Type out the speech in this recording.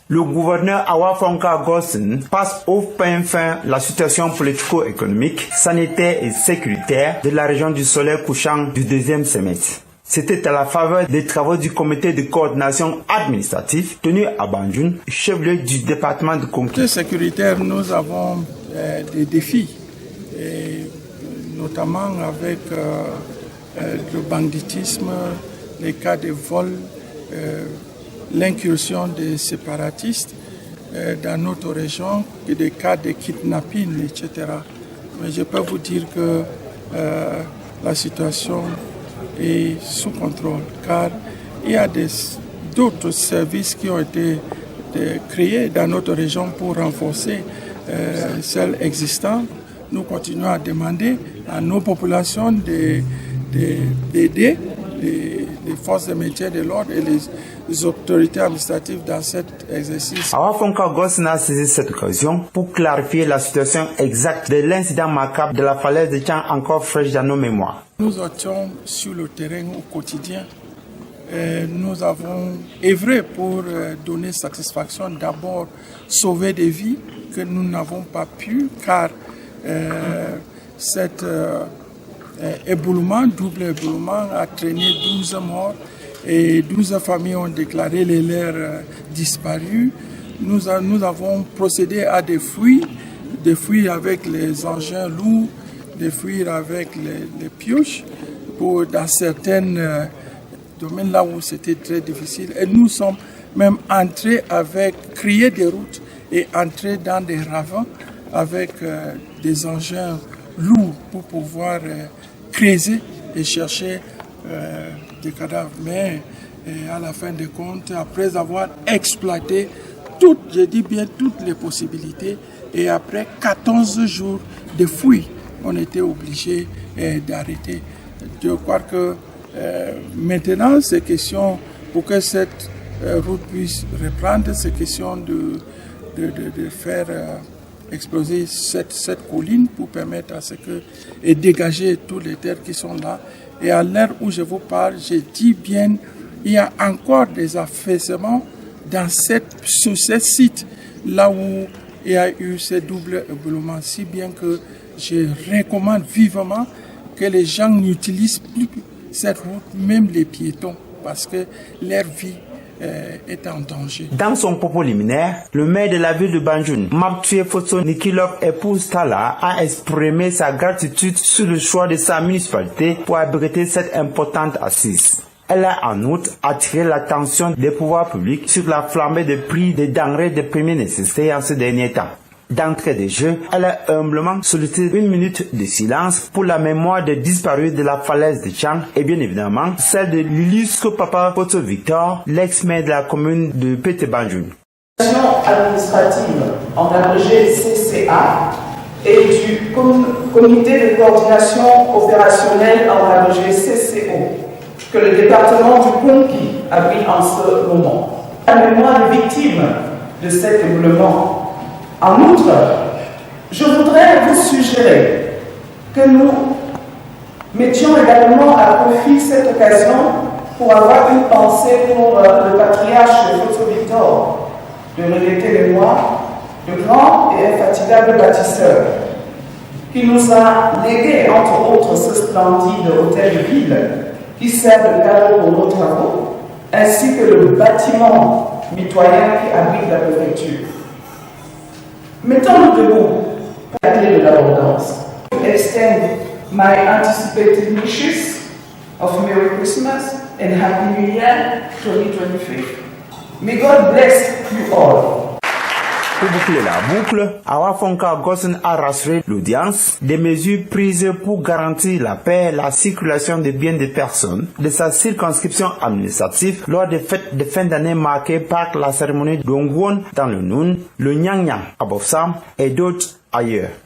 Le gouverneur Awa Fonka Gosson passe au pain fin la situation politico-économique, sanitaire et sécuritaire de la région du soleil couchant du deuxième semestre. C'était à la faveur des travaux du comité de coordination administrative tenu à Banjul, chef-lieu du département de Konki. Côté sécuritaire, nous avons des défis, et notamment avec le banditisme, les cas de vol, l'incursion des séparatistes dans notre région, et des cas de kidnapping, etc. Mais je peux vous dire que la situation est sous contrôle, car il y a d'autres services qui ont été créés dans notre région pour renforcer celles existantes. Nous continuons à demander à nos populations d'aider les forces de métier de l'ordre et les autorités administratives dans cet exercice. Awa Fonka Gosson a saisi cette occasion pour clarifier la situation exacte de l'incident macabre de la falaise de Tchang, encore fraîche dans nos mémoires. Nous étions sur le terrain au quotidien. Nous avons œuvré pour donner satisfaction, d'abord sauver des vies que nous n'avons pas pu, car cet éboulement, double éboulement, a traîné 12 morts et 12 familles ont déclaré les leurs disparus. Nous avons procédé à des fouilles avec les engins lourds, des fouilles avec les pioches, dans certains domaines là où c'était très difficile. Et nous sommes même entrés créer des routes et entrer dans des ravins avec des engins lourds pour pouvoir creuser et chercher des cadavres. Mais à la fin des comptes, après avoir exploité toutes les possibilités, et après 14 jours de fouilles, on était obligé d'arrêter. Je crois que maintenant, c'est question, pour que cette route puisse reprendre, c'est question de faire exploser cette colline pour permettre à ce que, et dégager toutes les terres qui sont là. Et à l'heure où je vous parle, je dis bien, il y a encore des affaissements sur ce site, là où il y a eu ce double éboulement, si bien que je recommande vivement que les gens n'utilisent plus cette route, même les piétons, parce que leur vie est en danger. Dans son propos liminaire, le maire de la ville de Banjul, Mabtue Fosso Nikilov, épouse Tala, a exprimé sa gratitude sur le choix de sa municipalité pour abriter cette importante assise. Elle a en outre attiré l'attention des pouvoirs publics sur la flambée des prix des denrées de première nécessité en ce dernier temps. D'entrée de jeu, elle a humblement sollicité 1 minute de silence pour la mémoire des disparus de la falaise de Tchang et bien évidemment celle de l'illustre Papa Fosso Victor, l'ex-maire de la commune de Pété Banjul. Administrative, en abrégé CCA, et du comité de coordination opérationnelle, en abrégé CCO, que le département du Konki abrite en ce moment. La mémoire des victimes de cet éboulement. En outre, je voudrais vous suggérer que nous mettions également à profit cette occasion pour avoir une pensée pour le patriarche Fosso Victor, de regretter mémoire, de grand et infatigable bâtisseur, qui nous a légué, entre autres, ce splendide hôtel de ville qui sert de cadre pour nos travaux, ainsi que le bâtiment mitoyen qui abrite la préfecture. Mettons-nous debout pour la clé de l'abondance. I extend my anticipated wishes of Merry Christmas and Happy New Year 2023. May God bless you all. Pour boucler la boucle, Awa Fonka Gosson a rassuré l'audience des mesures prises pour garantir la paix, la circulation des biens des personnes de sa circonscription administrative lors des fêtes de fin d'année marquées par la cérémonie d'Ongwon dans le Noun, le Nyang Nyang à Bofsam et d'autres ailleurs.